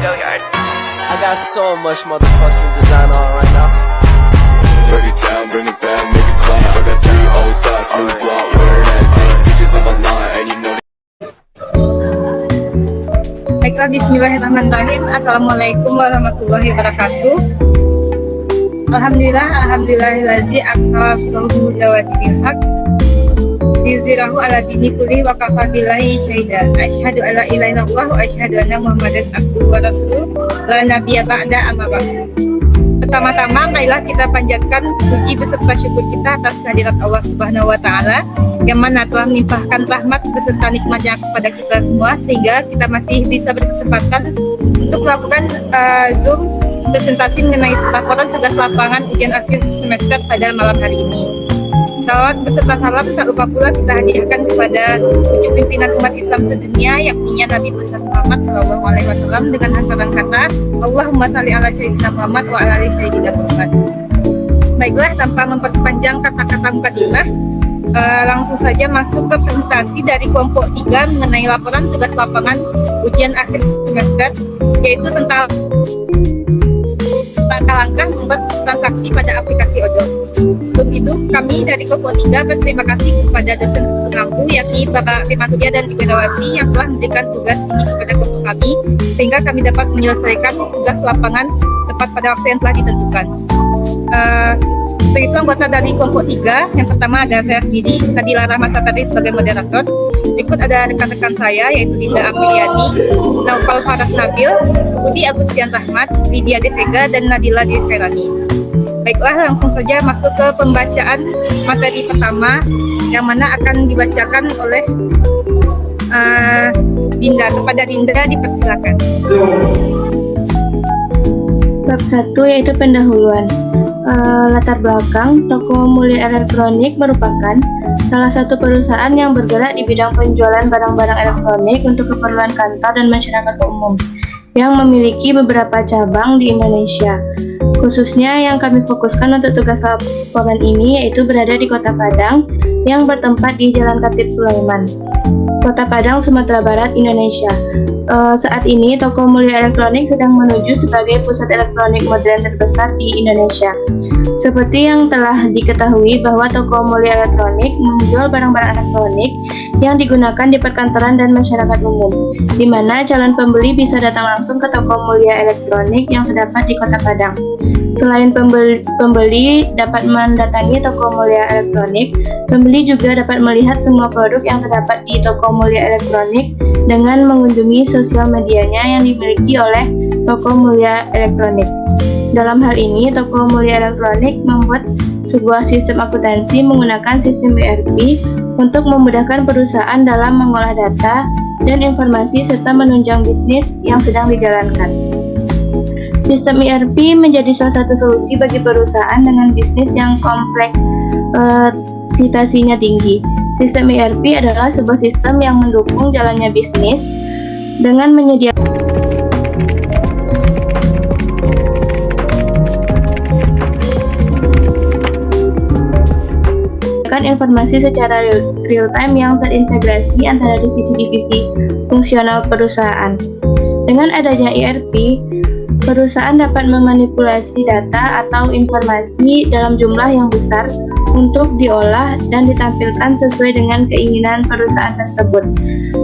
I got so much motherfucking design on right now. Break it down, bring it back, make it clap. I got 3 old thoughts, new block, where that thing. Bitches on my line, and you know. Baiklah, bismillahirrahmanirrahim. Assalamualaikum warahmatullahi wabarakatuh. Alhamdulillahillazi arsala rasulahu bil haq liyuzhirahu ala dini kullih wa kafa billahi syahida. Asyhadu alla ilaha illallah wa asyhadu anna muhammadan abduhu wa rasuluh la nabiyya ba'da amma ba'du. Pertama-tama, marilah kita panjatkan puji beserta syukur kita atas kehadirat Allah Subhanahu wa taala yang mana telah melimpahkan rahmat beserta nikmatnya kepada kita semua sehingga kita masih bisa berkesempatan untuk melakukan Zoom presentasi mengenai laporan tugas lapangan ujian akhir semester pada malam hari ini. Salawat beserta salam tak lupa pula kita hadiahkan kepada 7 pimpinan umat Islam sedunia, yakni Nabi besar Muhammad SAW dengan hantaran kata Allahumma salli ala sayyidina Muhammad wa ala ali sayyidina Muhammad. Baiklah, tanpa memperpanjang kata-kata mukadimah, langsung saja masuk ke presentasi dari kelompok 3 mengenai laporan tugas lapangan ujian akhir semester, yaitu tentang langkah-langkah membuat transaksi pada aplikasi odol. Sebelum itu, kami dari kelompok 3 berterima kasih kepada dosen pengampu yakni Bapak Firman Surya dan Ibu Dawati yang telah memberikan tugas ini kepada kelompok kami sehingga kami dapat menyelesaikan tugas lapangan tepat pada waktu yang telah ditentukan. Untuk itu, anggota dari kelompok 3 yang pertama ada saya sendiri, Nadila Rahmasatari sebagai moderator. Berikut ada rekan-rekan saya yaitu Dinda Apriliani, Naufal Faras Nabil, Budi Agustian Rahmat, Lydia Devega, dan Nadila Deverani. Baiklah, langsung saja masuk ke pembacaan materi pertama yang mana akan dibacakan oleh Dinda. Kepada Dinda dipersilakan. Bab 1 yaitu pendahuluan. Latar belakang, Toko Mulia Elektronik merupakan salah satu perusahaan yang bergerak di bidang penjualan barang-barang elektronik untuk keperluan kantor dan masyarakat umum yang memiliki beberapa cabang di Indonesia. Khususnya yang kami fokuskan untuk tugas laporan ini yaitu berada di Kota Padang yang bertempat di Jalan Khatib Sulaiman, Kota Padang, Sumatera Barat, Indonesia. Saat ini Toko Mulia Elektronik sedang menuju sebagai pusat elektronik modern terbesar di Indonesia. Seperti yang telah diketahui bahwa Toko Mulia Elektronik menjual barang-barang elektronik yang digunakan di perkantoran dan masyarakat umum, di mana calon pembeli bisa datang langsung ke Toko Mulia Elektronik yang terdapat di Kota Padang. Selain pembeli dapat mendatangi Toko Mulia Elektronik, pembeli juga dapat melihat semua produk yang terdapat di Toko Mulia Elektronik dengan mengunjungi sosial medianya yang dimiliki oleh Toko Mulia Elektronik. Dalam hal ini, Toko Mulia Elektronik membuat sebuah sistem akuntansi menggunakan sistem ERP untuk memudahkan perusahaan dalam mengolah data dan informasi serta menunjang bisnis yang sedang dijalankan. Sistem ERP menjadi salah satu solusi bagi perusahaan dengan bisnis yang kompleksitasnya tinggi. Sistem ERP adalah sebuah sistem yang mendukung jalannya bisnis dengan menyediakan informasi secara real-time yang terintegrasi antara divisi-divisi fungsional perusahaan. Dengan adanya ERP, perusahaan dapat memanipulasi data atau informasi dalam jumlah yang besar untuk diolah dan ditampilkan sesuai dengan keinginan perusahaan tersebut.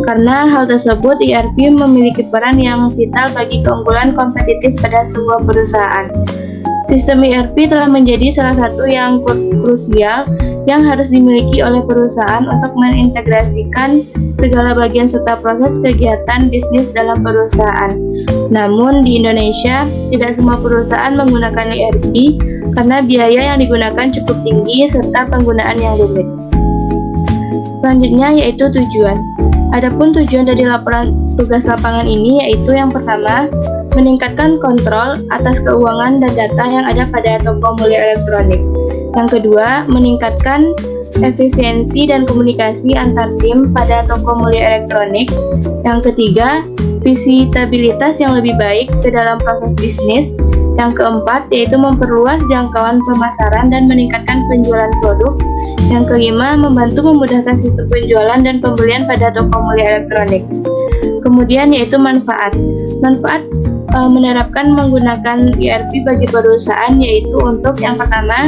Karena hal tersebut, ERP memiliki peran yang vital bagi keunggulan kompetitif pada sebuah perusahaan. Sistem ERP telah menjadi salah satu yang krusial yang harus dimiliki oleh perusahaan untuk mengintegrasikan segala bagian serta proses kegiatan bisnis dalam perusahaan. Namun di Indonesia, tidak semua perusahaan menggunakan ERP karena biaya yang digunakan cukup tinggi serta penggunaan yang rumit. Selanjutnya yaitu tujuan. Adapun tujuan dari laporan tugas lapangan ini yaitu yang pertama, meningkatkan kontrol atas keuangan dan data yang ada pada Toko Mulia Elektronik. Yang kedua, meningkatkan efisiensi dan komunikasi antar tim pada Toko Mulia Elektronik. Yang ketiga, visitabilitas yang lebih baik ke dalam proses bisnis. Yang keempat, yaitu memperluas jangkauan pemasaran dan meningkatkan penjualan produk. Yang kelima, membantu memudahkan sistem penjualan dan pembelian pada Toko Mulia Elektronik. Kemudian yaitu manfaat. Manfaat menerapkan menggunakan ERP bagi perusahaan, yaitu untuk yang pertama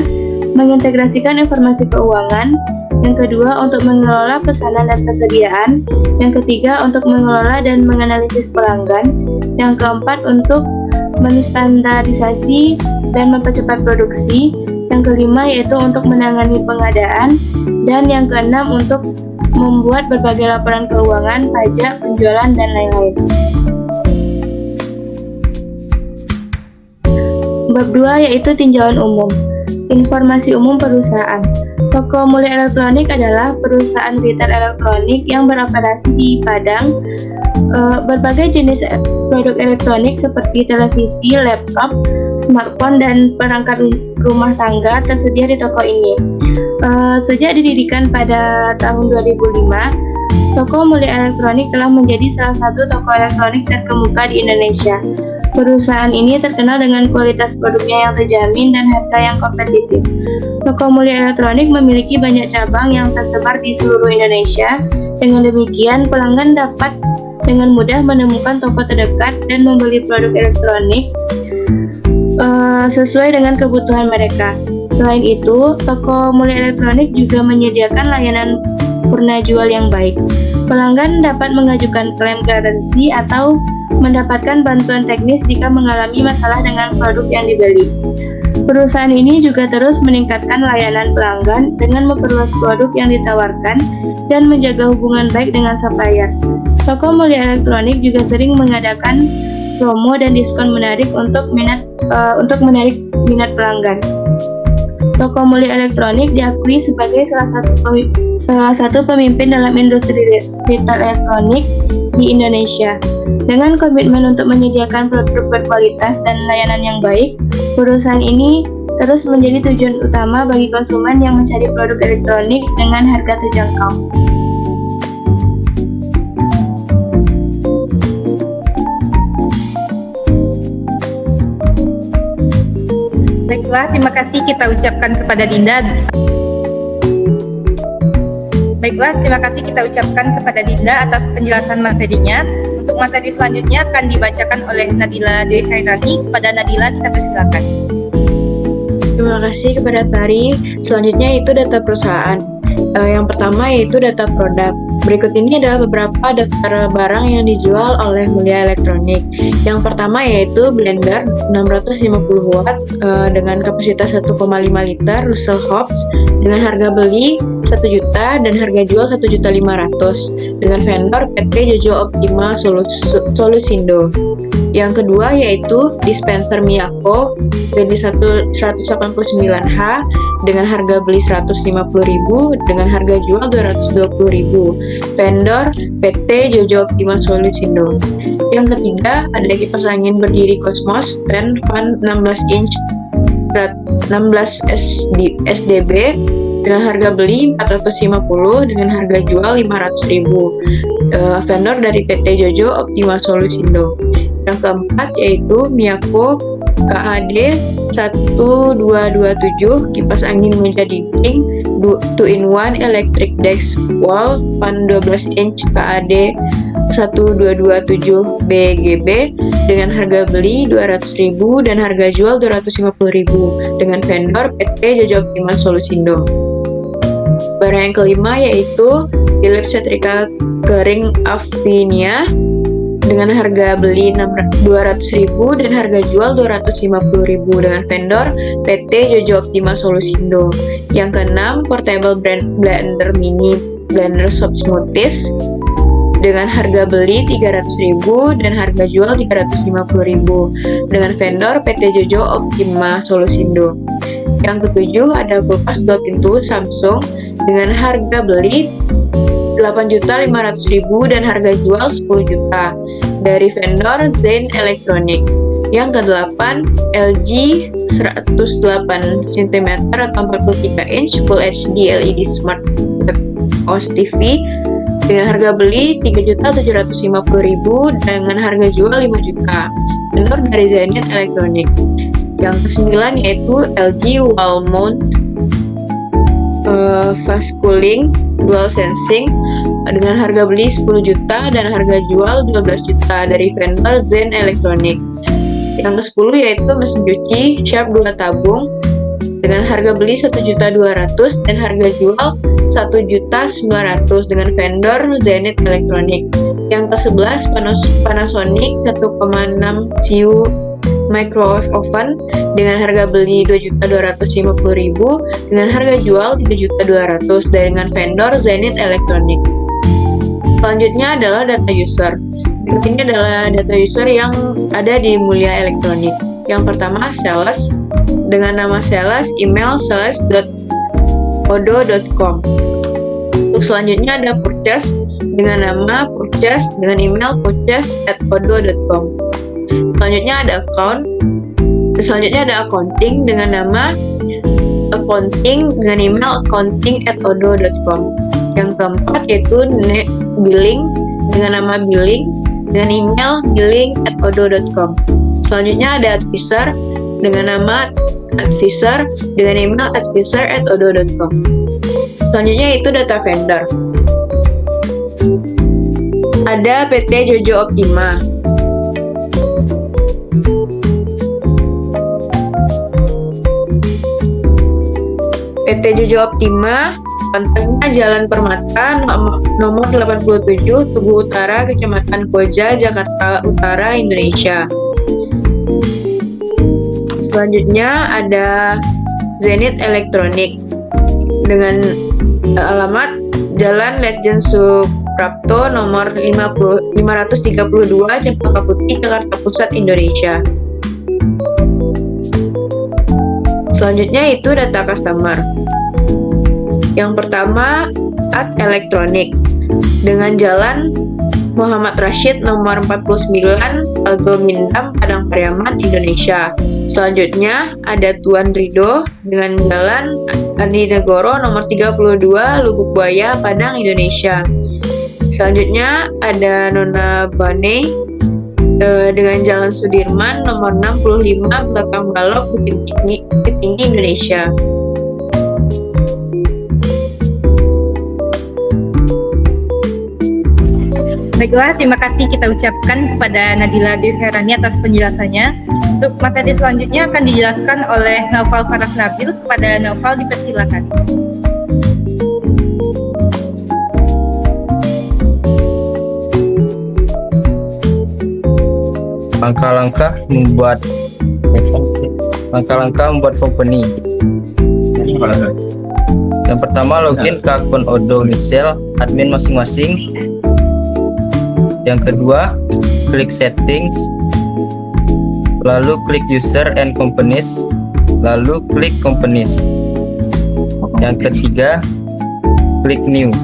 mengintegrasikan informasi keuangan, yang kedua untuk mengelola pesanan dan persediaan, yang ketiga untuk mengelola dan menganalisis pelanggan, yang keempat untuk menstandarisasi dan mempercepat produksi, yang kelima yaitu untuk menangani pengadaan, dan yang keenam untuk membuat berbagai laporan keuangan, pajak, penjualan, dan lain-lain. Bab 2 yaitu tinjauan umum. Informasi umum perusahaan. Toko Mulia Elektronik adalah perusahaan retail elektronik yang beroperasi di Padang. Berbagai jenis produk elektronik seperti televisi, laptop, smartphone, dan perangkat rumah tangga tersedia di toko ini. Sejak didirikan pada tahun 2005, Toko Mulia Elektronik telah menjadi salah satu toko elektronik terkemuka di Indonesia. Perusahaan ini terkenal dengan kualitas produknya yang terjamin dan harga yang kompetitif. Toko Mulia Elektronik memiliki banyak cabang yang tersebar di seluruh Indonesia. Dengan demikian, pelanggan dapat dengan mudah menemukan toko terdekat dan membeli produk elektronik sesuai dengan kebutuhan mereka. Selain itu, Toko Mulia Elektronik juga menyediakan layanan purna jual yang baik. Pelanggan dapat mengajukan klaim garansi atau mendapatkan bantuan teknis jika mengalami masalah dengan produk yang dibeli. Perusahaan ini juga terus meningkatkan layanan pelanggan dengan memperluas produk yang ditawarkan dan menjaga hubungan baik dengan supplier. Toko Mulia Elektronik juga sering mengadakan promo dan diskon menarik untuk menarik minat pelanggan. Toko Mulia Elektronik diakui sebagai salah satu pemimpin dalam industri retail elektronik di Indonesia. Dengan komitmen untuk menyediakan produk berkualitas dan layanan yang baik, perusahaan ini terus menjadi tujuan utama bagi konsumen yang mencari produk elektronik dengan harga terjangkau. Baiklah, terima kasih kita ucapkan kepada Dinda. Atas penjelasan materinya. Untuk materi selanjutnya akan dibacakan oleh Nadila Dwi Khairani. Kepada Nadila, kita persilakan. Terima kasih kepada Tari. Selanjutnya itu data perusahaan. Yang pertama yaitu data produk. Berikut ini adalah beberapa daftar barang yang dijual oleh Mulia Elektronik. Yang pertama yaitu blender 650 watt dengan kapasitas 1,5 liter Russell Hobbs dengan harga beli 1 juta dan harga jual 1.500.000 dengan vendor PT Jojo Optima Solusindo. Yang kedua yaitu dispenser Miyako jenis 189H dengan harga beli 150.000 dengan harga jual 220.000. Vendor PT Jojo Optima Solusindo. Yang ketiga ada kipas angin berdiri Cosmos dan fan 16 inch 16 SDB dengan harga beli 450 dengan harga jual 500.000. Vendor dari PT Jojo Optima Solusindo. Yang keempat yaitu Miyako KAD 1227 kipas angin meja dinding 2-in-1 electric desk wall fan 12 inch KAD 1227 BGB dengan harga beli 200.000 dan harga jual 250.000 dengan vendor PT Jojo Optima Solusindo. Barang yang kelima yaitu Philips setrika kering Avinia dengan harga beli 200.000 dan harga jual 250.000 dengan vendor PT Jojo Optima Solusindo. Yang keenam, portable blender mini blender Soft Smoothies dengan harga beli 300.000 dan harga jual 350.000 dengan vendor PT Jojo Optima Solusindo. Yang ketujuh ada kulkas 2 pintu Samsung dengan harga beli 8.500.000 dan harga jual 10 juta dari vendor Zen Electronic. Yang kedelapan LG 108 cm atau 43 inch Full HD LED Smart OS TV dengan harga beli 3.750.000 dengan harga jual 5 juta. Vendor dari Zenith Electronic. Yang kesembilan yaitu LG Wall Mount Fast Cooling Dual Sensing dengan harga beli 10 juta dan harga jual 12 juta dari vendor Zen Electronic. Yang ke-10 yaitu mesin cuci Sharp 2 tabung dengan harga beli 1.200.000 dan harga jual 1.900.000 dengan vendor Zenith Electronic. Yang ke-11 Panasonic 1,6 CU microwave oven dengan harga beli 2.250.000 dengan harga jual 3.200.000 dengan vendor Zenith Electronic. Selanjutnya adalah data user. Ini adalah data user yang ada di Mulia Elektronik. Yang pertama sales dengan nama sales, email sales.odo.com. Untuk selanjutnya ada purchase dengan nama purchase dengan email purchase@odo.com. Selanjutnya ada account. Selanjutnya ada accounting dengan nama accounting dengan email accounting@odo.com. Yang keempat yaitu billing dengan nama billing dengan email billing@odo.com. Selanjutnya ada advisor dengan nama advisor dengan email advisor@odo.com. Selanjutnya itu data vendor. Ada PT Jojo Optima. PT Jojo Optima, kontaknya Jalan Permata nomor 87, Tugu Utara, Kecamatan Koja, Jakarta Utara, Indonesia. Selanjutnya ada Zenith Electronic dengan alamat Jalan Letjen Suprapto nomor 532, Cempaka Putih, Jakarta Pusat, Indonesia. Selanjutnya itu data customer. Yang pertama At Electronic dengan Jalan Muhammad Rashid nomor 49, Aldo Mindam, Padang Pariaman, Indonesia. Selanjutnya ada Tuan Rido dengan Jalan Andi Negoro nomor 32, Lubuk Buaya, Padang, Indonesia. Selanjutnya ada Nona Bane dengan Jalan Sudirman nomor 65, Belakang Balok, Bukit Tinggi, Indonesia. Baiklah, terima kasih kita ucapkan kepada Nadila Dirherani atas penjelasannya. Untuk materi selanjutnya akan dijelaskan oleh Naufal Faras Nabil. Kepada Naufal dipersilakan. Langkah-langkah membuat company. Yang pertama, login ke akun Odo Misel admin masing-masing. Yang kedua, klik settings, lalu klik user and companies, lalu klik companies. Yang ketiga, klik new.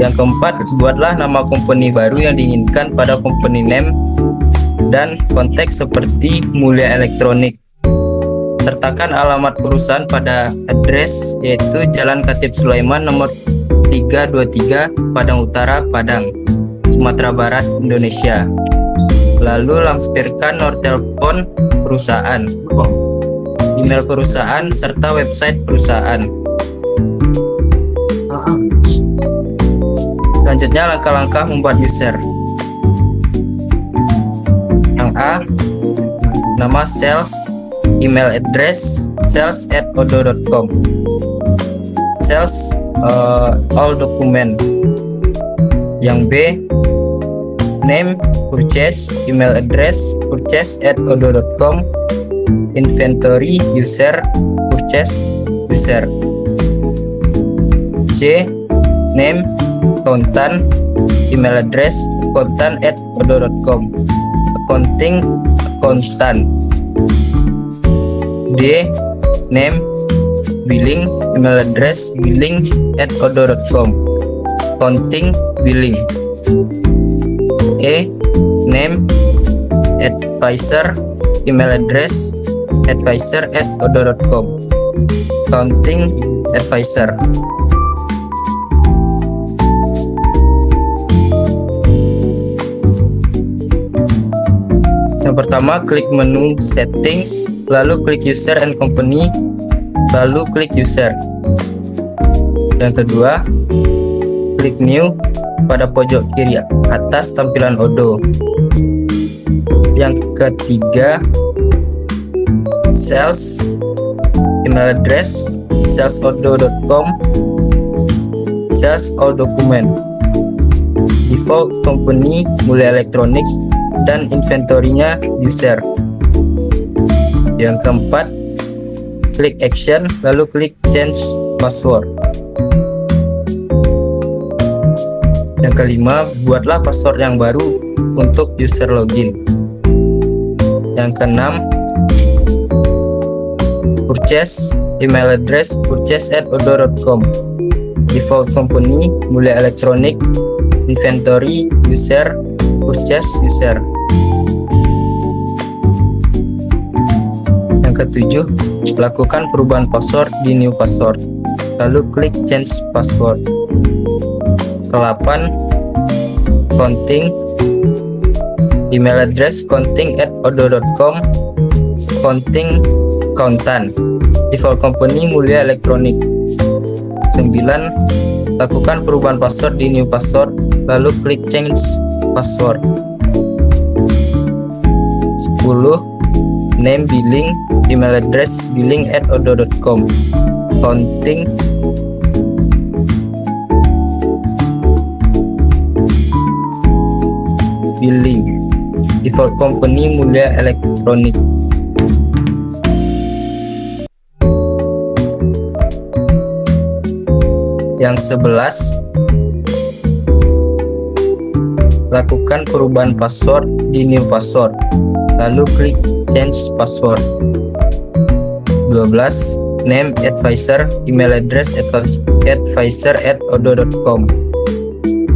Yang keempat, buatlah nama company baru yang diinginkan pada company name dan konteks seperti Mulia Elektronik. Sertakan alamat perusahaan pada address yaitu Jalan Khatib Sulaiman nomor 323, Padang Utara, Padang, Sumatera Barat, Indonesia. Lalu lampirkan nomor telepon perusahaan, email perusahaan, serta website perusahaan. Selanjutnya langkah-langkah membuat user. Yang A, nama sales, email address sales@odo.com, sales all document. Yang B, name, purchase, email address purchase@odo.com, inventory, user, purchase, user. C, name, accountant, email address accountant@odo.com, accounting, accountant. D, name, billing, email address billing@odo.com, accounting, billing. E, name, advisor, email address advisor@odo.com, accounting, advisor. Yang pertama, klik menu settings, lalu klik user and company, lalu klik user. Yang kedua, klik new pada pojok kiri atas tampilan Odo. Yang ketiga, sales, email address, salesordo.com, sales all document, default company Mulia Elektronik, dan inventory-nya user. Yang keempat, klik action, lalu klik change password. Yang kelima, buatlah password yang baru untuk user login. Yang keenam, purchase, email address purchase@odo.com, default company Mulia Elektronik, inventory user, purchase user. Yang ketujuh, lakukan perubahan password di new password, lalu klik change password. Ke-8, counting, email address counting@odo.com, counting accountant, default company Mulia Elektronik. 9, lakukan perubahan password di new password, lalu klik change password. 10, name billing, email address billing@odo.com, counting billing, default company Mulia Elektronik. Yang 11, lakukan perubahan password di new password, lalu klik change password. 12, name advisor, email address advisor@odo.com,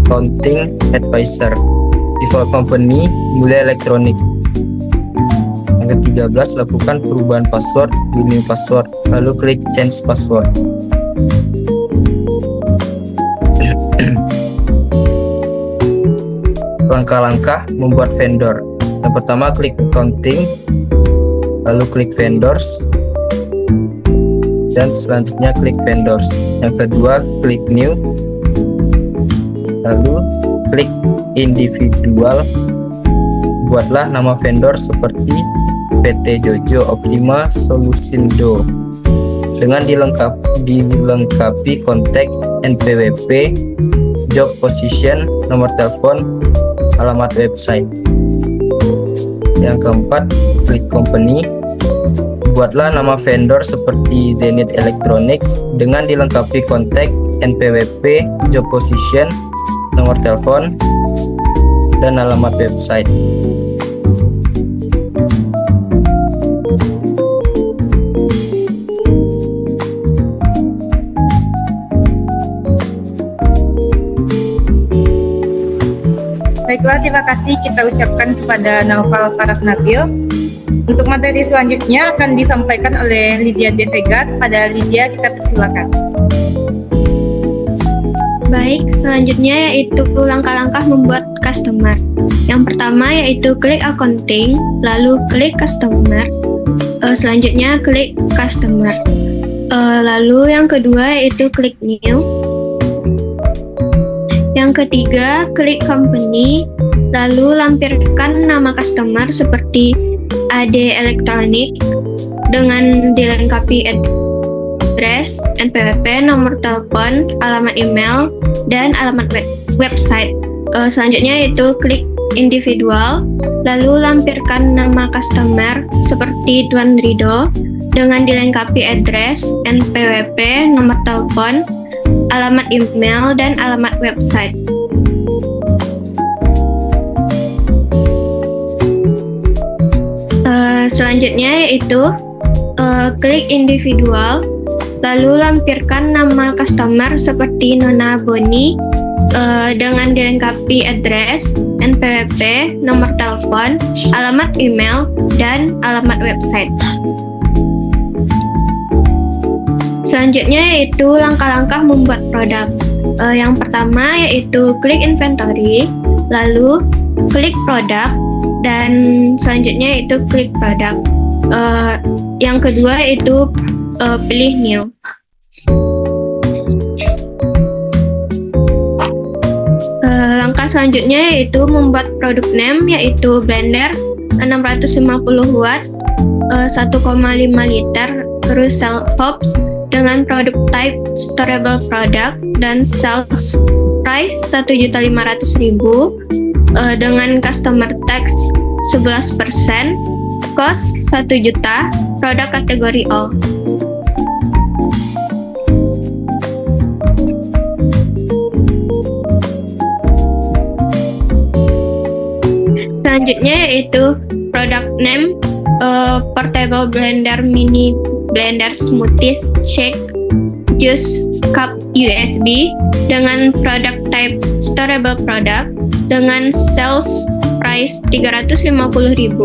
counting advisor, default company Mulia Elektronik. Yang ke-13, lakukan perubahan password di new password, lalu klik change password. Langkah-langkah membuat vendor. Yang pertama, klik accounting, lalu klik vendors, dan selanjutnya klik vendors. Yang kedua, klik new, lalu klik individual. Buatlah nama vendor seperti PT Jojo Optima Solusindo dengan dilengkapi kontak NPWP, job position, nomor telepon, alamat website. Yang keempat, klik company. Buatlah nama vendor seperti Zenith Electronics dengan dilengkapi kontak NPWP, job position, nomor telepon, dan alamat website. Baiklah, terima kasih kita ucapkan kepada Naufal Faras Nabil. Untuk materi selanjutnya akan disampaikan oleh Lydia De Vega. Pada Lydia, kita persilakan. Baik, selanjutnya yaitu langkah-langkah membuat customer. Yang pertama yaitu klik accounting, lalu klik customer. Selanjutnya klik customer. Lalu yang kedua yaitu klik new. Yang ketiga, klik company, lalu lampirkan nama customer seperti AD Elektronik dengan dilengkapi address, NPWP, nomor telepon, alamat email, dan alamat website. Selanjutnya yaitu klik individual, lalu lampirkan nama customer seperti Tuan Rido dengan dilengkapi address, NPWP, nomor telepon, alamat email, dan alamat website. Selanjutnya yaitu klik individual, lalu lampirkan nama customer seperti Nona Boni dengan dilengkapi address, NPWP, nomor telepon, alamat email, dan alamat website. Selanjutnya yaitu langkah-langkah membuat produk. Yang pertama yaitu klik inventory, lalu klik produk, dan selanjutnya yaitu klik produk. Yang kedua yaitu pilih new. Langkah selanjutnya yaitu membuat produk name, yaitu blender, 650 watt 1,5 liter, terus cell hops dengan produk type storable product dan sales price 1.500.000 dengan customer tax 11%, cost 1 juta, produk kategori all. Selanjutnya yaitu product name portable blender mini blender smoothies shake juice cup USB dengan product type storable product dengan sales price 350.000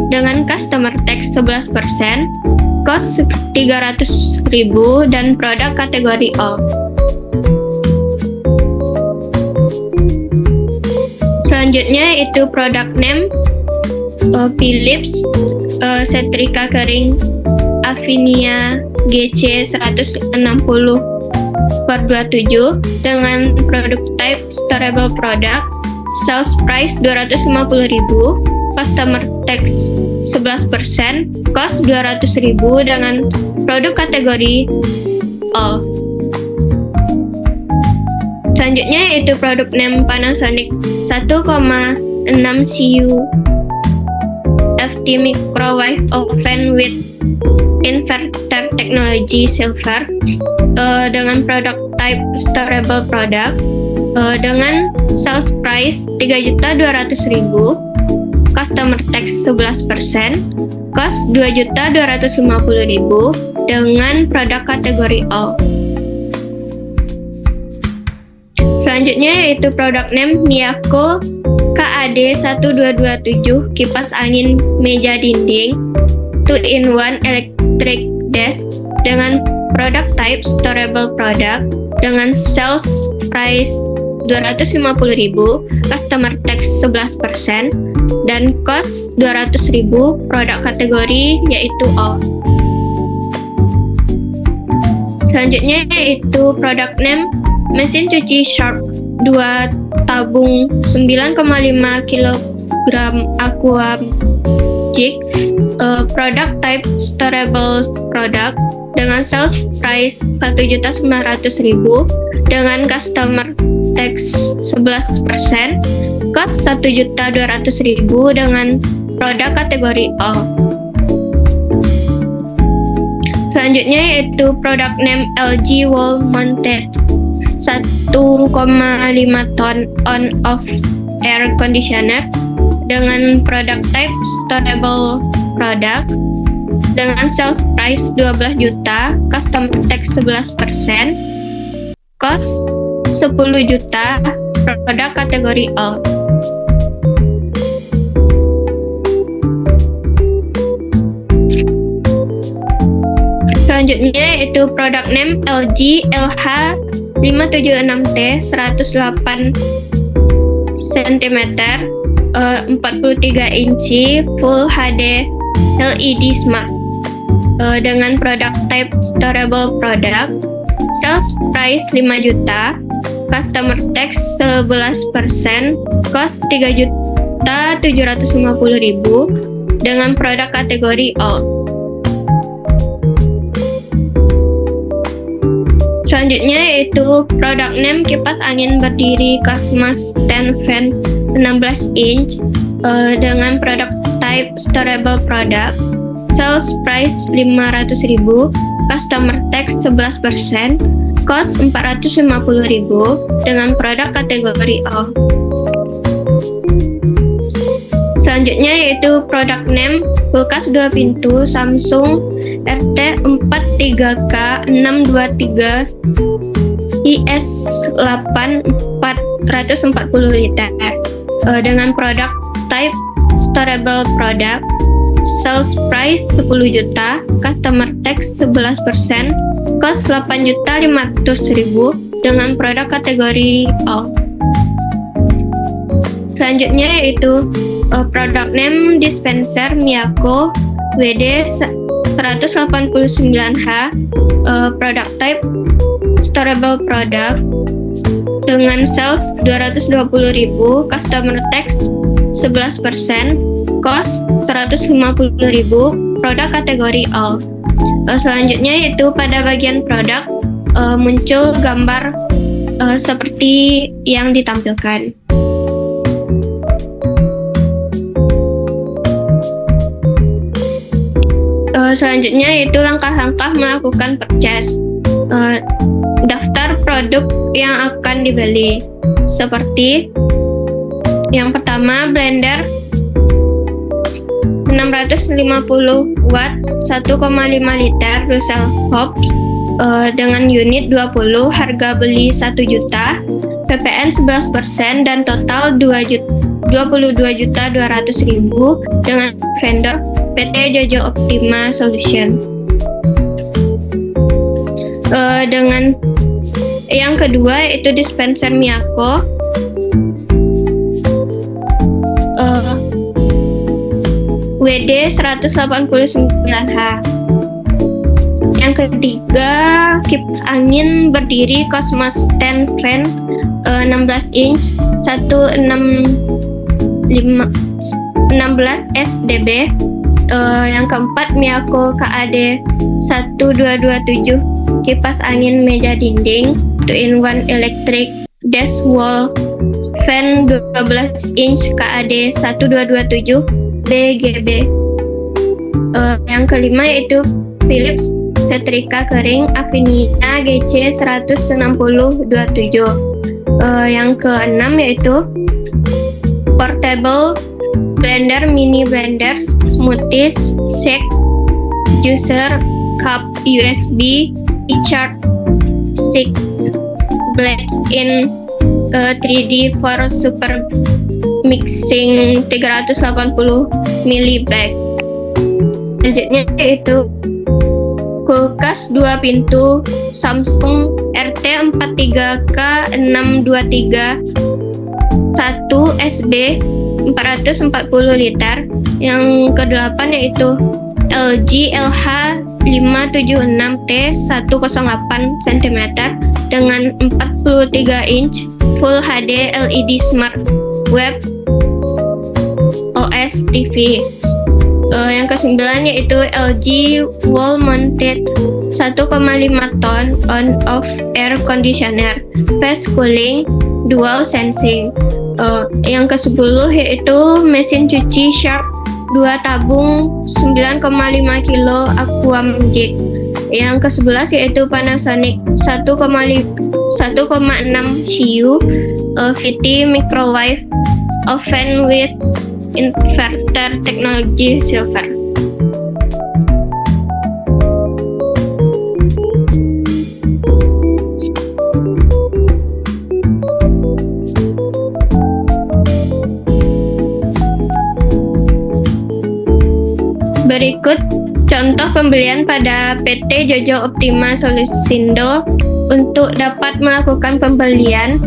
dengan customer tax 11%, cost 300.000 dan produk kategori all. Selanjutnya itu product name Philips setrika kering Avinia GC 160/27 dengan produk type storable product, sales price 250.000, customer tax 11%, cost 200.000 dengan produk kategori all. Selanjutnya itu produk name Panasonic 1,6 CU FT microwave oven with inverter technology silver dengan produk type storable product dengan sales price 3.200.000, customer tax 11%, cost 2.250.000 dengan produk kategori all. Selanjutnya yaitu produk name Miyako KAD 1227 kipas angin meja dinding 2-in-1 electric desk dengan produk type storable product dengan sales price 250.000, customer tax 11% dan cost 200.000, produk kategori yaitu all. Selanjutnya yaitu produk name mesin cuci Sharp 2 tabung 9,5 kg Aqua Jig, produk type storable product dengan sales price 1.900.000 dengan customer tax 11%, cost 1.200.000 dengan produk kategori all. Selanjutnya yaitu produk name LG wall mounted 1,5 ton on-off air conditioner dengan produk type storable product dengan sales price 12 juta, customer tax 11%, cost 10 juta, produk kategori all. Selanjutnya yaitu produk name LG LH 576T 108 cm 43 inci Full HD LED Smart dengan produk type storable product, sales price 5 juta, customer tax 11%, cost 3.750.000 dengan produk kategori all. Selanjutnya yaitu produk name kipas angin berdiri Cosmos 10 fan 16 inch dengan produk type storable product, sales price 500.000, customer tax 11%, cost 450.000 dengan produk kategori all. Selanjutnya yaitu produk name kulkas 2 pintu Samsung RT43K 623 IS8 440 liter dengan produk type storable product, sales price 10 juta, customer tax 11%, cost 8.500.000 dengan produk kategori all. Selanjutnya yaitu produk name dispenser Miyako WD 189H, produk type storable product dengan sales 220.000, customer tax 11%, cost 150.000, produk kategori all. Selanjutnya yaitu pada bagian produk muncul gambar seperti yang ditampilkan. Selanjutnya yaitu langkah-langkah melakukan purchase. Daftar produk yang akan dibeli. Seperti yang pertama, blender 650 watt 1,5 liter Russell Hobbs dengan unit 20, harga beli 1 juta, PPN 11% dan total 22.200.000 dengan vendor PT Jojo Optima Solution. Dengan yang kedua itu dispenser Miyako WD 189H. Yang ketiga, kipas angin berdiri Cosmos Stand Fan 16 inch 16 SDB. Yang keempat, Miyako KAD 1227 kipas angin meja dinding 2-in-1 electric dash wall fan 12 inch KAD 1227 BGB. Yang kelima yaitu Philips setrika kering Afinia GC 16027. Yang keenam yaitu portable blender mini blender smoothies shake juicer cup USB e-chart 6 blades in 3D for super mixing 380 ml bag. Selanjutnya yaitu kulkas 2 pintu Samsung RT43K 623 1 SD 440 liter. Yang kedelapan yaitu LG LH576T 108 cm dengan 43 inch Full HD LED Smart Web OS TV. Yang kesembilan yaitu LG Wall Mounted 1,5 ton on-off air conditioner fast cooling dual sensing. Yang ke-10 yaitu mesin cuci Sharp 2 tabung 9,5 kilo Aqua Magic. Yang ke-11 yaitu Panasonic 1,6 CU VT microwave oven with inverter technology silver. Berikut contoh pembelian pada PT Jojo Optima Solusindo. Untuk dapat melakukan pembelian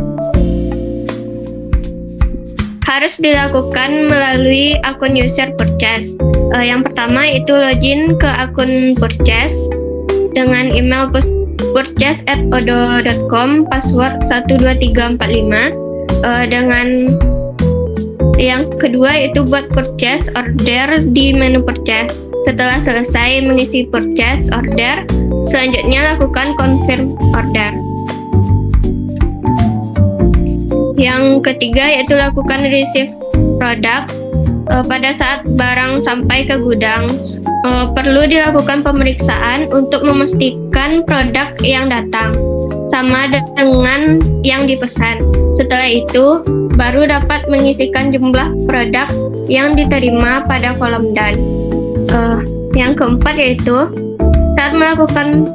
harus dilakukan melalui akun user purchase. Yang pertama itu login ke akun purchase dengan email purchase@odo.com, password 12345. Dengan yang kedua itu buat purchase order di menu purchase. Setelah selesai mengisi purchase order, selanjutnya lakukan confirm order. Yang ketiga yaitu lakukan receive product. Pada saat barang sampai ke gudang, perlu dilakukan pemeriksaan untuk memastikan produk yang datang sama dengan yang dipesan. Setelah itu, baru dapat mengisikan jumlah produk yang diterima pada kolom done. Yang keempat yaitu saat melakukan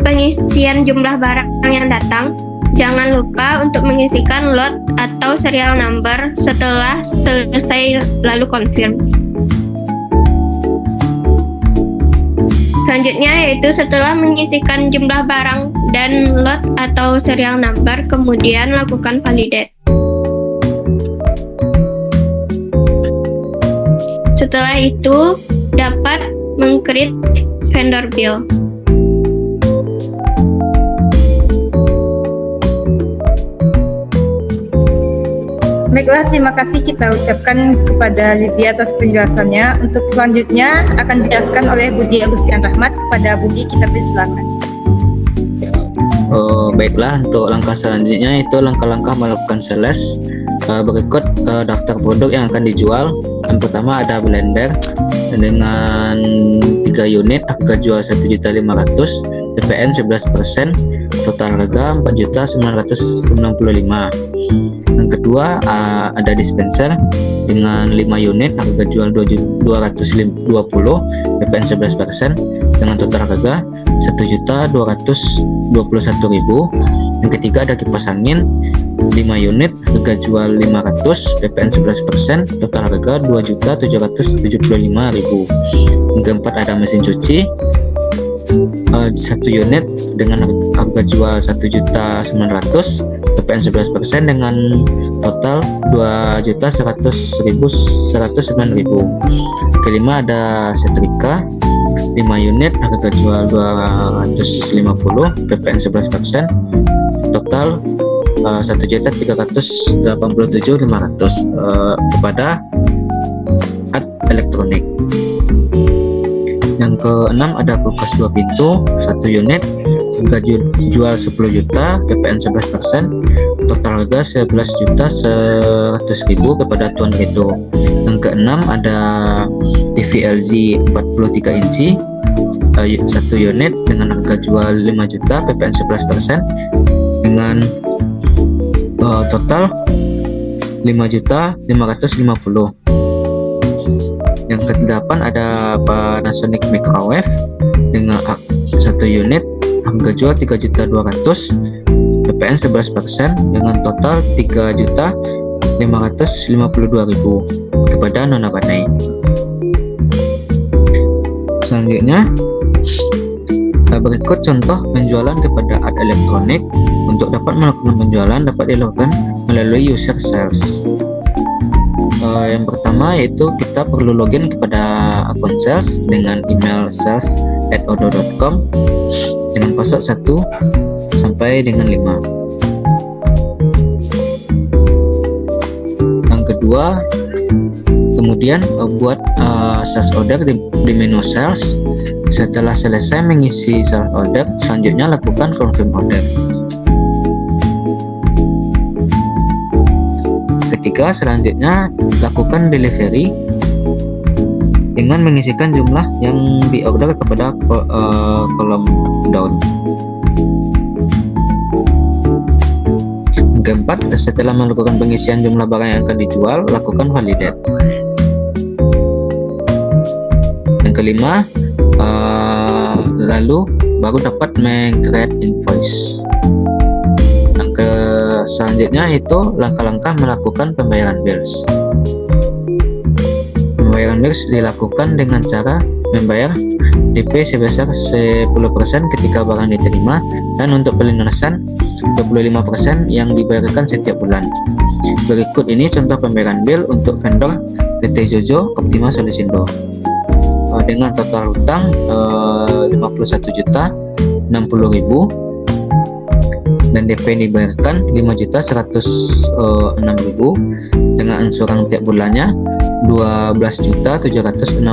pengisian jumlah barang yang datang, jangan lupa untuk mengisikan lot atau serial number setelah selesai lalu confirm. Selanjutnya yaitu setelah mengisikan jumlah barang dan lot atau serial number, kemudian lakukan validate. Setelah itu dapat meng-create vendor bill. Baiklah, terima kasih kita ucapkan kepada Lydia atas penjelasannya. Untuk selanjutnya akan dijelaskan oleh Budi Agustian Rahmat. Kepada Budi, kita persilakan. Baiklah, untuk langkah selanjutnya itu langkah-langkah melakukan sales. Berikut daftar produk yang akan dijual. Yang pertama ada blender dengan 3 unit, harga jual 1.500.000, PPN 11%, total harga 4.995.000. Yang kedua ada dispenser dengan 5 unit, harga jual 220, PPN 11%, dengan total harga 1.221.000. Yang ketiga ada kipas angin 5 unit, harga jual 500, PPN 11%, total harga 2.775.000. Yang keempat ada mesin cuci 1 unit dengan harga jual 1.900.000, PPN 11%, dengan total 2.100.109.000. Kelima ada setrika 5 unit, harga jual 250, PPN 11%, total 1.387.500 kepada Art Elektronik. Yang keenam ada kulkas 2 pintu 1 unit, harga jual 10 juta, PPN 11%, total harga 11.100.000 kepada Tuan Redo. Yang keenam ada TV LG 43 inci 1 unit dengan harga jual 5 juta, PPN 11%, dengan total 5.550.000. Yang ke-8 ada Panasonic Microwave dengan 1 unit, harga jual 3.200.000, PPN 11%, dengan total 3.552.000 kepada Nona Banai. Selanjutnya berikut contoh penjualan kepada Art Elektronik. Untuk dapat melakukan penjualan dapat dilakukan melalui user sales. Yang pertama yaitu kita perlu login kepada akun sales dengan email sales@odo.com dengan password 1 sampai dengan 5. Yang kedua, kemudian buat sales order di menu sales. Setelah selesai mengisi sales order, selanjutnya lakukan confirm order. Ketiga, selanjutnya lakukan delivery dengan mengisikan jumlah yang diorder kepada kolom down. Yang keempat, setelah melakukan pengisian jumlah barang yang akan dijual, lakukan validate. Yang kelima, lalu baru dapat meng-create invoice. Selanjutnya itu langkah-langkah melakukan pembayaran bills. Pembayaran bills dilakukan dengan cara membayar DP sebesar 10% ketika barang diterima, dan untuk pelunasan 25% yang dibayarkan setiap bulan. Berikut ini contoh pembayaran bill untuk vendor PT Jojo Optima Solusindo dengan total hutang 51.060.000 dan DP yang dibayarkan 5.106.000 dengan angsuran tiap bulannya 12.765.000.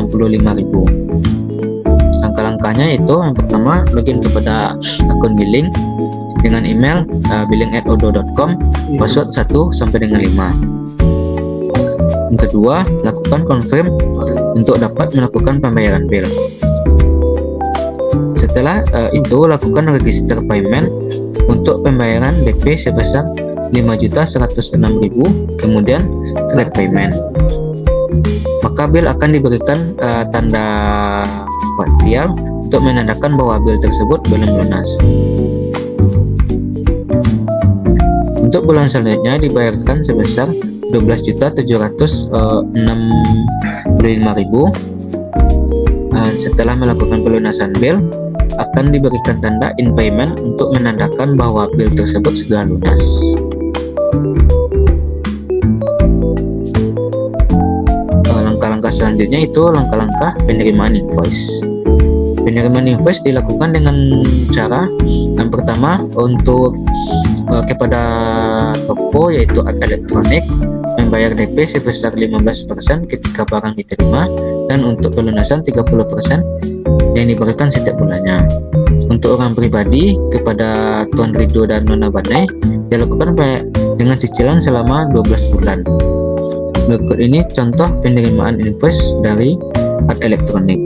Langkah-langkahnya itu yang pertama, login kepada akun billing dengan email billing@odo.com, password 1 sampai dengan 5. Yang kedua, lakukan confirm untuk dapat melakukan pembayaran bill. Setelah itu lakukan register payment untuk pembayaran DP sebesar 5.106.000, kemudian create payment. Maka bill akan diberikan tanda partial untuk menandakan bahwa bill tersebut belum lunas. Untuk bulan selanjutnya dibayarkan sebesar 12.765.000. Setelah melakukan pelunasan bill, akan diberikan tanda in payment untuk menandakan bahwa bill tersebut sudah lunas. Langkah-langkah selanjutnya itu langkah-langkah penerimaan invoice. Penerimaan invoice dilakukan dengan cara yang pertama, untuk kepada toko yaitu Art Elektronik membayar DP sebesar 15% ketika barang diterima, dan untuk pelunasan 30% yang diberikan setiap bulannya. Untuk orang pribadi, kepada Tuan Rido dan Nona Banai dilakukan dengan cicilan selama 12 bulan. Berikut ini contoh penerimaan invoice dari Art Elektronik.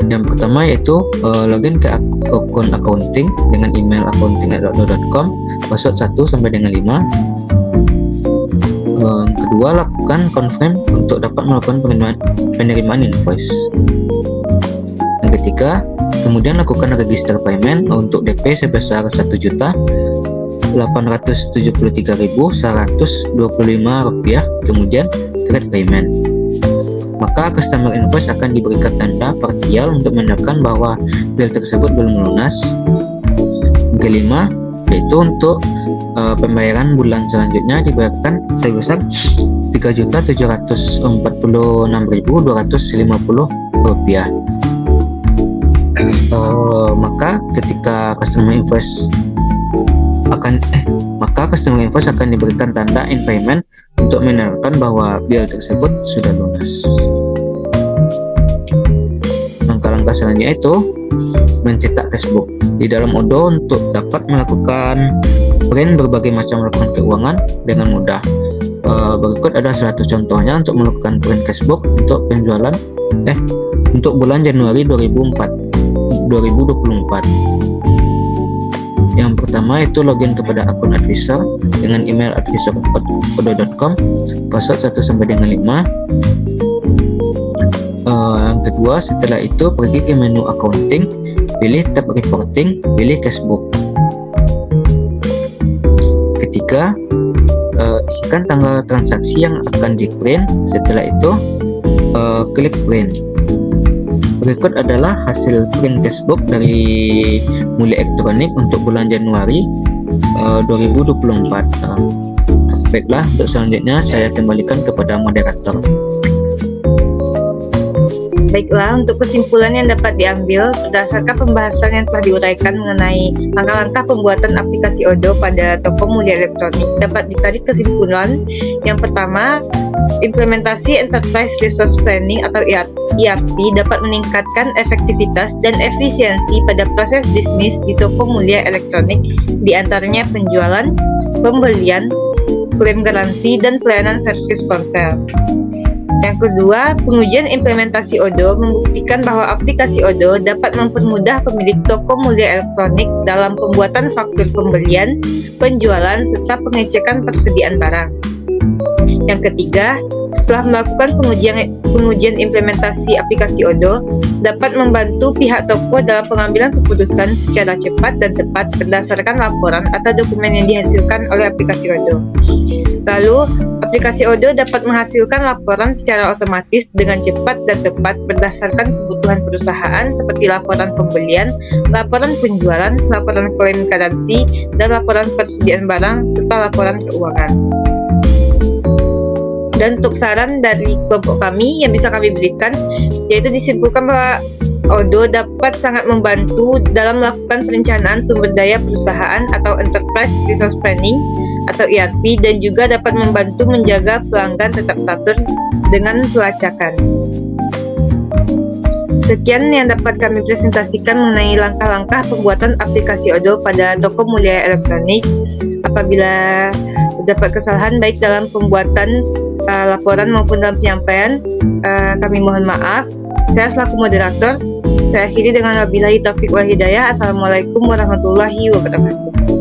Yang pertama yaitu login ke akun accounting dengan email accounting@outlook.com, password 1 sampai dengan 5. Kedua, lakukan confirm untuk dapat melakukan penerimaan invoice. Yang ketiga, kemudian lakukan register payment untuk DP sebesar Rp1.873.125, kemudian create payment. Maka customer invoice akan diberikan tanda partial untuk menandakan bahwa bill tersebut belum lunas. Kelima, yaitu untuk pembayaran bulan selanjutnya dibayarkan sebesar Rp3.746.250. Maka ketika customer invoice akan diberikan tanda in payment untuk menandakan bahwa bill tersebut sudah lunas. Langkah-langkah selanjutnya itu mencetak cashbook. Di dalam Odoo, untuk dapat melakukan print berbagai macam laporan keuangan dengan mudah. Berikut ada 100 contohnya untuk melakukan print cashbook untuk penjualan untuk bulan Januari 2024. Yang pertama itu login kepada akun advisor dengan email advisor@odoo.com, password 1 sampai dengan 5. Yang kedua, setelah itu pergi ke menu accounting, pilih tab reporting, pilih cashbook. Ketiga, isikan tanggal transaksi yang akan di print. Setelah itu klik print. Berikut adalah hasil print cashbook dari Mulia Elektronik untuk bulan Januari 2024. Baiklah, untuk selanjutnya saya kembalikan kepada moderator. Baiklah, untuk kesimpulan yang dapat diambil berdasarkan pembahasan yang telah diuraikan mengenai langkah-langkah pembuatan aplikasi Odoo pada toko Mulia Elektronik, dapat ditarik kesimpulan yang pertama, implementasi Enterprise Resource Planning atau ERP dapat meningkatkan efektivitas dan efisiensi pada proses bisnis di toko Mulia Elektronik, di antaranya penjualan, pembelian, klaim garansi, dan pelayanan servis ponsel. Yang kedua, pengujian implementasi Odoo membuktikan bahwa aplikasi Odoo dapat mempermudah pemilik toko Mulia Elektronik dalam pembuatan faktur pembelian, penjualan, serta pengecekan persediaan barang. Yang ketiga, setelah melakukan pengujian implementasi aplikasi Odoo, dapat membantu pihak toko dalam pengambilan keputusan secara cepat dan tepat berdasarkan laporan atau dokumen yang dihasilkan oleh aplikasi Odoo. Lalu, aplikasi Odoo dapat menghasilkan laporan secara otomatis dengan cepat dan tepat berdasarkan kebutuhan perusahaan seperti laporan pembelian, laporan penjualan, laporan klaim garansi, dan laporan persediaan barang, serta laporan keuangan. Dan untuk saran dari kelompok kami yang bisa kami berikan, yaitu disimpulkan bahwa Odoo dapat sangat membantu dalam melakukan perencanaan sumber daya perusahaan atau Enterprise Resource Planning atau ERP, dan juga dapat membantu menjaga pelanggan tetap teratur dengan pelacakan. Sekian yang dapat kami presentasikan mengenai langkah-langkah pembuatan aplikasi Odoo pada toko Mulia Elektronik. Apabila terdapat kesalahan baik dalam pembuatan laporan maupun dalam penyampaian, kami mohon maaf. Saya selaku moderator, saya akhiri dengan wabillahi taufiq wal hidayah. Assalamualaikum warahmatullahi wabarakatuh.